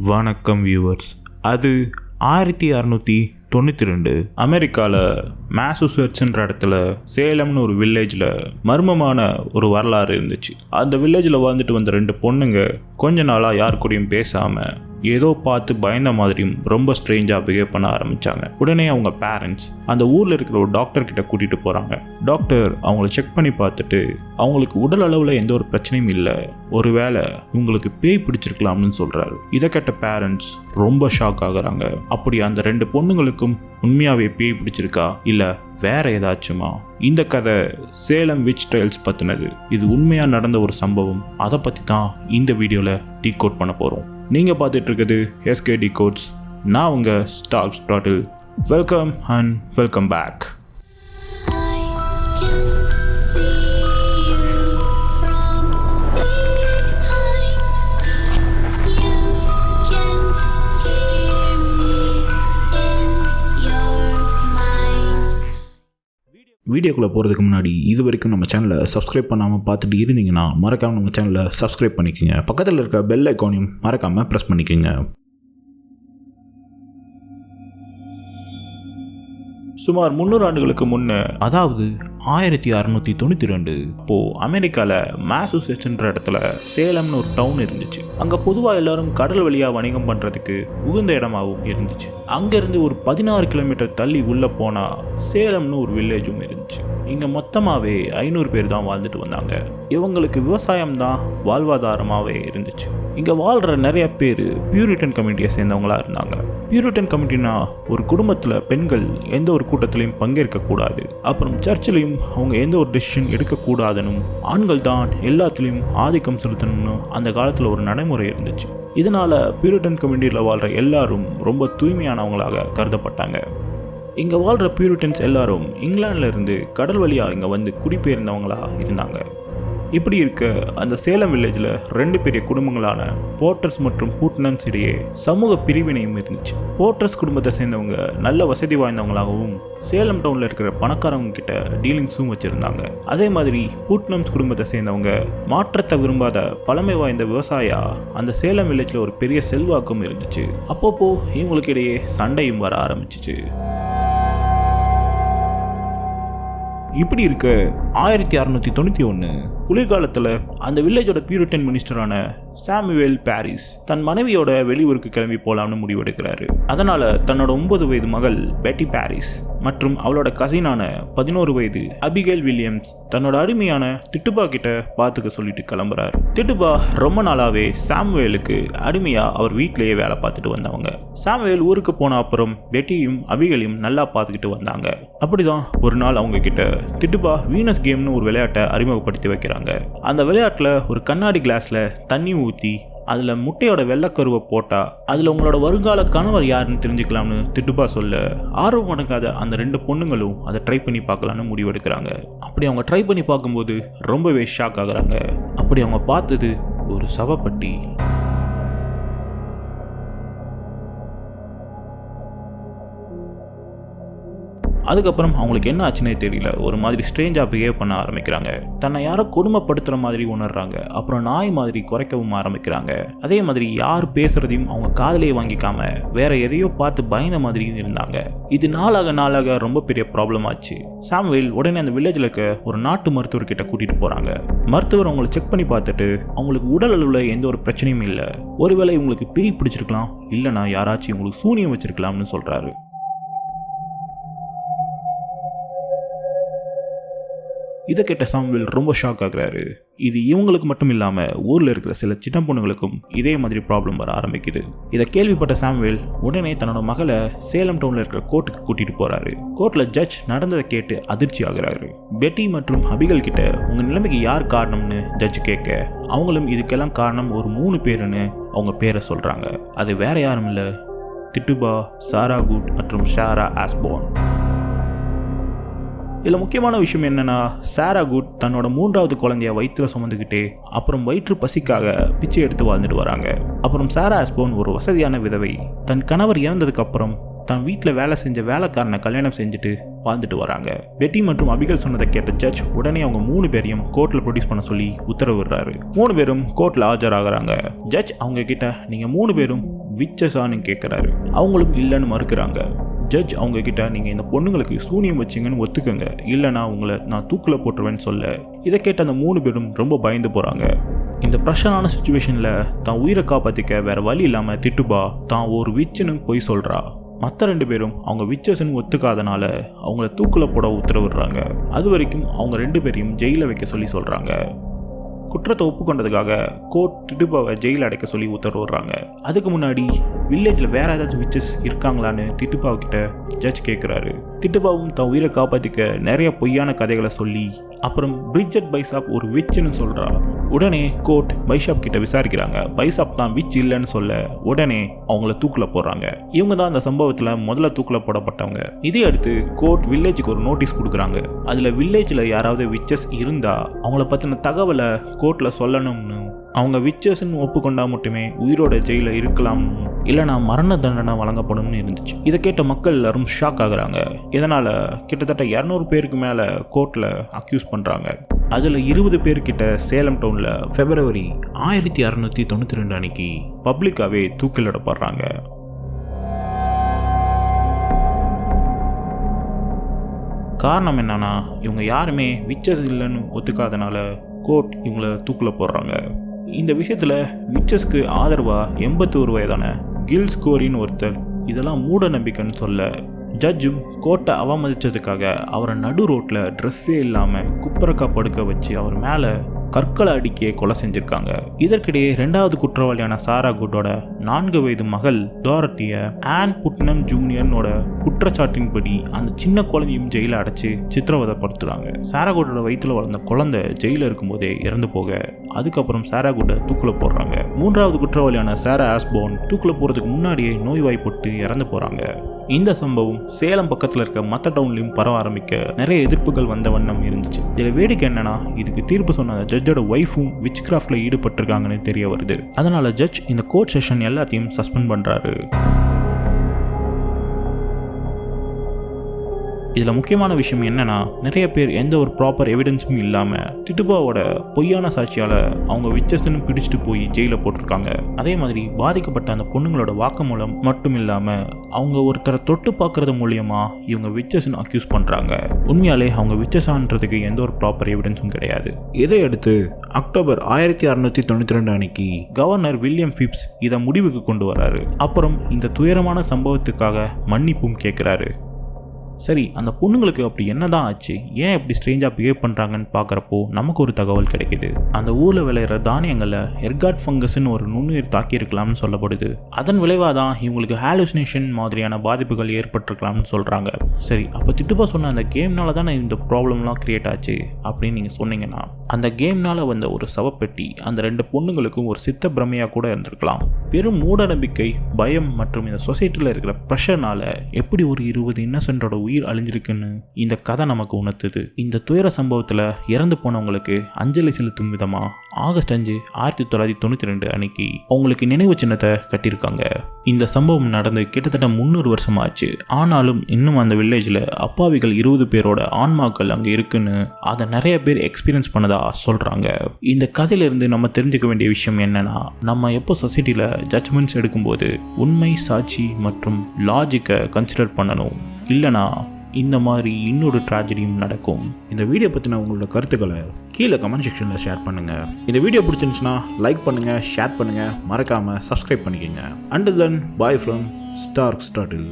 வணக்கம் வியூவர்ஸ். அது 1692 அமெரிக்காவில் மேசசூசெட்ஸ்ன்ற இடத்துல சேலம்னு ஒரு வில்லேஜில் மர்மமான ஒரு வரலாறு இருந்துச்சு. அந்த வில்லேஜில் வாழ்ந்துட்டு வந்த 2 பொண்ணுங்க கொஞ்ச நாளாக யார் கூடயும் பேசாமல் ஏதோ பார்த்து பயந்த மாதிரியும் ரொம்ப ஸ்ட்ரேஞ்சாக பிஹேவ் பண்ண ஆரம்பித்தாங்க. உடனே அவங்க பேரண்ட்ஸ் அந்த ஊரில் இருக்கிற ஒரு டாக்டர் கிட்ட கூட்டிகிட்டு போகிறாங்க. டாக்டர் அவங்கள செக் பண்ணி பார்த்துட்டு அவங்களுக்கு உடல் அளவில் எந்த ஒரு பிரச்சனையும் இல்லை, ஒருவேளை இவங்களுக்கு பேய் பிடிச்சிருக்கலாம்னு சொல்கிறாரு. இதை கேட்ட பேரண்ட்ஸ் ரொம்ப ஷாக் ஆகுறாங்க. அப்படி அந்த 2 பொண்ணுங்களுக்கும் உண்மையாகவே பேய் பிடிச்சிருக்கா இல்லை வேற ஏதாச்சுமா? இந்த கதை சேலம் விட்ச் ட்ரையல்ஸ் பற்றினது. இது உண்மையாக நடந்த ஒரு சம்பவம். அதை பற்றி தான் இந்த வீடியோவில் டீகோட் பண்ண போகிறோம். நீங்கள் பார்த்துட்டு இருக்குது எஸ்கே டிகோட்ஸ். நான் உங்கள் ஸ்டார் ஸ்டாட்டில். Welcome and welcome back. வீடியோக்குள்ளே போகிறதுக்கு முன்னாடி இது வரைக்கும் நம்ம சேனலை சப்ஸ்கிரைப் பண்ணாமல் பார்த்துட்டு இருந்தீங்கன்னா மறக்காமல் நம்ம சேனலை சப்ஸ்கிரைப் பண்ணிக்கோங்க. பக்கத்தில் இருக்க பெல் ஐக்கானையும் மறக்காமல் ப்ரெஸ் பண்ணிக்கோங்க. சுமார் 300 ஆண்டுகளுக்கு முன்னே, அதாவது 1692, இப்போது அமெரிக்காவில் மேசசூசெட்ஸ்ன்ற இடத்துல சேலம்னு ஒரு டவுன் இருந்துச்சு. அங்கே பொதுவாக எல்லாரும் கடல் வழியாக வணிகம் பண்ணுறதுக்கு உகந்த இடமாகவும் இருந்துச்சு. அங்கேருந்து ஒரு 16 கிலோமீட்டர் தள்ளி உள்ளே போனால் சேலம்னு ஒரு வில்லேஜும் இருந்துச்சு. இங்கே மொத்தமாகவே 500 பேர் தான் வாழ்ந்துட்டு வந்தாங்க. இவங்களுக்கு விவசாயம் தான் வாழ்வாதாரமாகவே இருந்துச்சு. இங்கே வாழ்கிற நிறைய பேர் பியூரிட்டன் கம்யூனிட்டியை சேர்ந்தவங்களாக இருந்தாங்க. பியூரிட்டன் கம்யூனிட்டினா ஒரு குடும்பத்தில் பெண்கள் எந்த ஒரு கூட்டத்திலையும் பங்கேற்கக்கூடாது, அப்புறம் சர்ச்சிலையும் அவங்க எந்த ஒரு டெசிஷன் எடுக்கக்கூடாதுன்னு, ஆண்கள் தான் எல்லாத்துலேயும் ஆதிக்கம் செலுத்தணும்னு அந்த காலத்தில் ஒரு நடைமுறை இருந்துச்சு. இதனால் பியூரிட்டன் கம்யூனிட்டியில் வாழ்கிற எல்லாரும் ரொம்ப தூய்மையானவங்களாக கருதப்பட்டாங்க. இங்கே வாழ்கிற பியூரிட்டன்ஸ் எல்லாரும் இங்கிலாண்டில் இருந்து கடல் வழியாக இங்கே வந்து குடிபெயர்ந்தவங்களாக இருந்தாங்க. இப்படி இருக்க அந்த சேலம் வில்லேஜில் 2 பெரிய குடும்பங்களான போர்ட்டர்ஸ் மற்றும் பூட்னன்ஸ் இடையே சமூக பிரிவினையும் இருந்துச்சு. போர்ட்டர்ஸ் குடும்பத்தை சேர்ந்தவங்க நல்ல வசதி வாய்ந்தவங்களாகவும் சேலம் டவுனில் இருக்கிற பணக்காரவங்க கிட்ட டீலிங்ஸும் வச்சுருந்தாங்க. அதே மாதிரி பூட்னம்ஸ் குடும்பத்தை சேர்ந்தவங்க மாற்றத்தை விரும்பாத பழமை வாய்ந்த விவசாயியா அந்த சேலம் வில்லேஜில் ஒரு பெரிய செல்வாக்கும் இருந்துச்சு. அப்பப்போ இவங்களுக்கு இடையே சண்டையும் வர ஆரம்பிச்சிச்சு. இப்படி இருக்க 1691 குளிர்காலத்தில் அந்த வில்லேஜோட பியூரிட்டன் மினிஸ்டரான சாமுவேல் பாரிஸ் தன் மனைவியோட வெளியூருக்கு கிளம்பி போகலாம்னு முடிவெடுக்கிறாரு. அதனால் தன்னோட 9 வயது மகள் பெட்டி பாரிஸ் மற்றும் அவளோட கசினான 11 வயது அபிகேல் வில்லியம்ஸ் தன்னோட அடிமையான திட்டுபா கிட்ட பார்த்துக்க சொல்லிட்டு கிளம்புறாரு. திட்டுபா ரொம்ப நாளாவே சாமுவேலுக்கு அடிமையா அவர் வீட்டிலேயே வேலை பார்த்துட்டு வந்தவங்க. சாமுவேல் ஊருக்கு போன அப்புறம் பெட்டியும் அபிகேலையும் நல்லா பார்த்துக்கிட்டு வந்தாங்க. அப்படிதான் ஒரு நாள் அவங்க கிட்ட திட்டுபா வீனஸ் கேம்னு ஒரு விளையாட்டை அறிமுகப்படுத்தி வைக்கிறாங்க. அந்த விளையாட்டில் ஒரு கண்ணாடி கிளாஸில் தண்ணி ஊற்றி அதில் முட்டையோட வெள்ளைக்கருவை போட்டால் அதில் உங்களோட வருங்கால கணவர் யாருன்னு தெரிஞ்சுக்கலாம்னு திட்டுபா சொல்ல, ஆர்வம் அடங்காத அந்த 2 பொண்ணுங்களும் அதை ட்ரை பண்ணி பார்க்கலான்னு முடிவெடுக்கிறாங்க. அப்படி அவங்க ட்ரை பண்ணி பார்க்கும்போது ரொம்பவே ஷாக் ஆகுறாங்க. அப்படி அவங்க பார்த்தது ஒரு சவப்பட்டி. அதுக்கப்புறம் அவங்களுக்கு என்ன ஆச்சுன்னே தெரியல, ஒரு மாதிரி ஸ்ட்ரேஞ்சாக பிஹேவ் பண்ண ஆரம்பிக்கிறாங்க. தன்னை யாரோ கொடுமைப்படுத்துகிற மாதிரி உணர்றாங்க. அப்புறம் நாய் மாதிரி குறைக்கவும் ஆரம்பிக்கிறாங்க. அதே மாதிரி யார் பேசுகிறதையும் அவங்க காதலையே வாங்கிக்காம வேற எதையோ பார்த்து பயந்த மாதிரியும் இருந்தாங்க. இது நாளாக ரொம்ப பெரிய ப்ராப்ளம் ஆச்சு. சாமுவேல் உடனே அந்த வில்லேஜில் இருக்க ஒரு நாட்டு மருத்துவர்கிட்ட கூட்டிகிட்டு போகிறாங்க. மருத்துவர் அவங்களை செக் பண்ணி பார்த்துட்டு அவங்களுக்கு உடல் அளவில் எந்த ஒரு பிரச்சனையும் இல்லை, ஒருவேளை இவங்களுக்கு பேய் பிடிச்சிருக்கலாம், இல்லைனா யாராச்சும் இவங்களுக்கு சூனியம் வச்சிருக்கலாம்னு சொல்கிறாரு. இதை கேட்ட சாமுவேல் ரொம்ப ஷாக் ஆகுறாரு. இது இவங்களுக்கு மட்டும் இல்லாமல் ஊரில் இருக்கிற சில சின்ன பொண்ணுங்களுக்கும் இதே மாதிரி ப்ராப்ளம் வர ஆரம்பிக்குது. இதை கேள்விப்பட்ட சாமுவேல் உடனே தன்னோட மகளை சேலம் டவுனில் இருக்கிற கோர்ட்டுக்கு கூட்டிகிட்டு போகிறாரு. கோர்ட்டில் ஜட்ஜ் நடந்ததை கேட்டு அதிர்ச்சி ஆகுறாரு. பெட்டி மற்றும் அபிகல் கிட்ட உங்கள் நிலைமைக்கு யார் காரணம்னு ஜட்ஜ் கேட்க, அவங்களும் இதுக்கெல்லாம் காரணம் ஒரு 3 பேருன்னு அவங்க பேரை சொல்கிறாங்க. அது வேற யாரும் இல்லை, திட்டுபா, சாரா குட் மற்றும் ஷாரா ஆஸ்போர்ன். இதில் முக்கியமான விஷயம் என்னென்னா, சாரா குட் தன்னோட 3வது குழந்தைய வயிற்றில் சுமந்துக்கிட்டே அப்புறம் வயிற்று பசிக்காக பிச்சை எடுத்து வாழ்ந்துட்டு வராங்க. அப்புறம் சாரா ஆஸ்போர்ன் ஒரு வசதியான விதவை. தன் கணவர் இறந்ததுக்கப்புறம் தன் வீட்டில் வேலை செஞ்ச வேலைக்காரனை கல்யாணம் செஞ்சுட்டு வாழ்ந்துட்டு வராங்க. பெட்டி மற்றும் அபிகல் சொன்னதை கேட்ட ஜட்ஜ் உடனே அவங்க 3 பேரையும் கோர்ட்டில் ப்ரொடியூஸ் பண்ண சொல்லி உத்தரவிடுறாரு. 3 பேரும் கோர்ட்டில் ஆஜராகிறாங்க. ஜட்ஜ் அவங்க கிட்ட, நீங்கள் 3 பேரும் விச்சஸான்னு கேட்குறாரு. அவங்களும் இல்லைன்னு மறுக்கிறாங்க. ஜட்ஜ் அவங்க கிட்ட நீங்கள் இந்த பொண்ணுங்களுக்கு சூனியம் வச்சிங்கன்னு ஒத்துக்கங்க, இல்லைனா உங்களை நான் தூக்கில் போட்டுருவேன்னு சொல்ல இதை கேட்ட அந்த 3 பேரும் ரொம்ப பயந்து போகிறாங்க. இந்த ப்ரெஷரான சுச்சுவேஷனில் தான் உயிரை காப்பாற்றிக்க வேற வழி இல்லாமல் திட்டுபா தான் ஒரு விச்சுன்னு போய் சொல்கிறா. மற்ற 2 பேரும் அவங்க விச்சஸ்ன்னு ஒத்துக்காதனால அவங்கள தூக்கில் போட உத்தரவிடுறாங்க. அது வரைக்கும் அவங்க 2 பேரையும் ஜெயிலில் வைக்க சொல்லி சொல்கிறாங்க. குற்றத்தை ஒப்புக்கொண்டதுக்காக கோர்ட் திட்டுபாவை ஜெயிலில் அடைக்க சொல்லி உத்தரவிடுறாங்க. அதுக்கு முன்னாடி வில்லேஜில் வேற ஏதாச்சும் விச்சஸ் இருக்காங்களான்னு திட்டுபாவு கிட்ட ஜட்ஜ் கேட்குறாரு. திட்டுபாவும் தான் உயிரை காப்பாற்றிக்க நிறைய பொய்யான கதைகளை சொல்லி அப்புறம் பிரிட்ஜெட் பைசாப் ஒரு விச்சுன்னு சொல்கிறா. உடனே கோர்ட் பைசாப் கிட்ட விசாரிக்கிறாங்க. பைசாப் தான் விச் இல்லைன்னு சொல்ல உடனே அவங்கள தூக்கில் போடுறாங்க. இவங்க தான் அந்த சம்பவத்தில் முதல்ல தூக்கில் போடப்பட்டவங்க. இதை அடுத்து கோர்ட் வில்லேஜுக்கு ஒரு நோட்டீஸ் கொடுக்குறாங்க. அதில் வில்லேஜில் யாராவது விச்சஸ் இருந்தால் அவங்கள பற்றின தகவலை கோர்ட்டில் சொல்லணும்னு, அவங்க விச்சஸ்ன்னு ஒப்புக்கொண்டா மட்டுமே உயிரோட ஜெயிலில் இருக்கலாம்னு, இல்லைனா மரண தண்டனை வழங்கப்படும்னு இருந்துச்சு. இதை கேட்ட மக்கள் எல்லாரும் ஷாக் ஆகுறாங்க. இதனால் கிட்டத்தட்ட 200 பேருக்கு மேலே கோர்ட்டில் அக்யூஸ் பண்ணுறாங்க. அதில் 20 பேர்கிட்ட சேலம் டவுனில் February 1692 அன்னைக்கு பப்ளிக்காகவே தூக்கிலிடப்படுறாங்க. காரணம் என்னன்னா, இவங்க யாருமே விச்சஸ் இல்லைன்னு ஒத்துக்காதனால கோர்ட் இவங்கள தூக்கில் போடுறாங்க. இந்த விஷயத்தில் விச்சஸ்க்கு ஆதரவாக 81 வயதான கில்ஸ் கோரின்னு ஒருத்தர் இதெல்லாம் மூட நம்பிக்கைன்னு சொல்ல ஜட்ஜும் கோர்ட்டை அவமதித்ததுக்காக அவரை நடு ரோட்டில் ட்ரெஸ்ஸே இல்லாமல் குப்பரக்கா படுக்க வச்சு அவர் மேலே கற்களை அடிக்க கொலை செஞ்சிருக்காங்க. இதற்கிடையே 2வது குற்றவாளியான சாரா குட்டோட 4 வயது மகள் டோரட்டிய ஆன் புட்னம் ஜூனியர்னோட குற்றச்சாட்டின்படி அந்த சின்ன குழந்தையும் ஜெயில அடைச்சு சித்திரவதைப்படுத்துறாங்க. சாரா குட்டோட வயிற்றுல வளர்ந்த குழந்தை ஜெயில இருக்கும்போதே இறந்து போக அதுக்கப்புறம் சாரா குட்டை தூக்கில் போடுறாங்க. 3வது குற்றவாளியான சாரா ஆஸ்போன் தூக்கில் போறதுக்கு முன்னாடியே நோய்வாய்ப்பட்டு இறந்து போறாங்க. இந்த சம்பவம் சேலம் பக்கத்தில் இருக்க மற்ற டவுன்லையும் பரவ ஆரம்பிக்க நிறைய எதிர்ப்புகள் வந்த வண்ணம் இருந்துச்சு. இதில் வேடிக்கை என்னன்னா, இதுக்கு தீர்ப்பு சொன்ன ஜட்ஜோட ஒய்ஃபும் விச் கிராஃப்ட்ல ஈடுபட்டிருக்காங்கன்னு தெரிய வருது. அதனால ஜட்ஜ் இந்த கோர்ட் செஷன் எல்லாத்தையும் சஸ்பெண்ட் பண்றாரு. இதில் முக்கியமான விஷயம் என்னன்னா, நிறைய பேர் எந்த ஒரு ப்ராப்பர் எவிடன்ஸும் இல்லாமல் திட்டுபாவோட பொய்யான சாட்சியால் அவங்க விச்சஸ்ன்னு பிடிச்சிட்டு போய் ஜெயிலில் போட்டிருக்காங்க. அதே மாதிரி பாதிக்கப்பட்ட அந்த பொண்ணுங்களோட வாக்குமூலம் மட்டும் இல்லாமல் அவங்க ஒருத்தரை தொட்டு பார்க்கறது மூலியமா இவங்க விச்சஸ்ன்னு அக்யூஸ் பண்ணுறாங்க. உண்மையாலே அவங்க விச்சஸான்றதுக்கு எந்த ஒரு ப்ராப்பர் எவிடன்ஸும் கிடையாது. இதையடுத்து அக்டோபர் 1692 அன்னைக்கு கவர்னர் வில்லியம் பிப்ஸ் இதை முடிவுக்கு கொண்டு வராரு. அப்புறம் இந்த துயரமான சம்பவத்துக்காக மன்னிப்பும் கேட்குறாரு. சரி, அந்த பொண்ணுங்களுக்கு அப்படி என்னதான் ஆச்சு, ஏன் இப்படி ஸ்ட்ரேஞ்சாக பிஹேவ் பண்ணுறாங்கன்னு பார்க்குறப்போ நமக்கு ஒரு தகவல் கிடைக்கிது. அந்த ஊரில் விளையிற தானியங்களில் எர்காட் ஃபங்கஸ்ன்னு ஒரு நுண்ணுயிர் தாக்கியிருக்கலாம்னு சொல்லப்படுது. அதன் விளைவாக தான் இவங்களுக்கு ஹாலுசினேஷன் மாதிரியான பாதிப்புகள் ஏற்பட்டிருக்கலாம்னு சொல்கிறாங்க. சரி, அப்போ திட்டுப்பா சொன்ன அந்த கேம்னால தானே இந்த ப்ராப்ளம்லாம் க்ரியேட் ஆச்சு அப்படின்னு நீங்கள் சொன்னீங்கன்னா, அந்த கேம்னால் வந்த ஒரு சவப்பெட்டி அந்த 2 பொண்ணுங்களுக்கும் ஒரு சித்த பிரமையாக கூட இருந்திருக்கலாம். வெறும் மூட நம்பிக்கை, பயம் மற்றும் இந்த சொசைட்டியில் இருக்கிற ப்ரெஷர்னால எப்படி ஒரு 20 இன்னசென்ட்டோட உயிர் அழிஞ்சிருக்குன்னு இந்த கதை நமக்கு உணர்த்துது. இந்த துயர சம்பவத்தில் இறந்து போனவங்களுக்கு அஞ்சலி செலுத்தும் விதமா ஆகஸ்ட் 5, 1992 அன்னைக்கு அவங்களுக்கு நினைவு சின்னத்தை கட்டியிருக்காங்க. இந்த சம்பவம் நடந்து கிட்டத்தட்ட 300 வருஷம் ஆச்சு. ஆனாலும் இன்னும் அந்த வில்லேஜில் அப்பாவிகள் 20 பேரோட ஆன்மாக்கள் அங்கே இருக்குன்னு அதை நிறைய பேர் எக்ஸ்பீரியன்ஸ் பண்ணதா சொல்றாங்க. இந்த கதையிலிருந்து நம்ம தெரிஞ்சுக்க வேண்டிய விஷயம் என்னன்னா, நம்ம எப்போ சொசைட்டியில் ஜட்ஜ்மெண்ட்ஸ் எடுக்கும்போது உண்மை, சாட்சி மற்றும் லாஜிக்கை கன்சிடர் பண்ணணும். இல்லைனா இந்த மாதிரி இன்னொரு ட்ராஜடியும் நடக்கும். இந்த வீடியோ பற்றின உங்களோட கருத்துக்களை கீழே கமெண்ட் செக்ஷனில் ஷேர் பண்ணுங்கள். இந்த வீடியோ பிடிச்சிருந்துச்சுன்னா லைக் பண்ணுங்கள், ஷேர் பண்ணுங்கள், மறக்காமல் சப்ஸ்கிரைப் பண்ணிக்கோங்க. அண்டில் தென், பாய் ஃப்ரம் ஸ்டார்க் ஸ்டாட்டில்.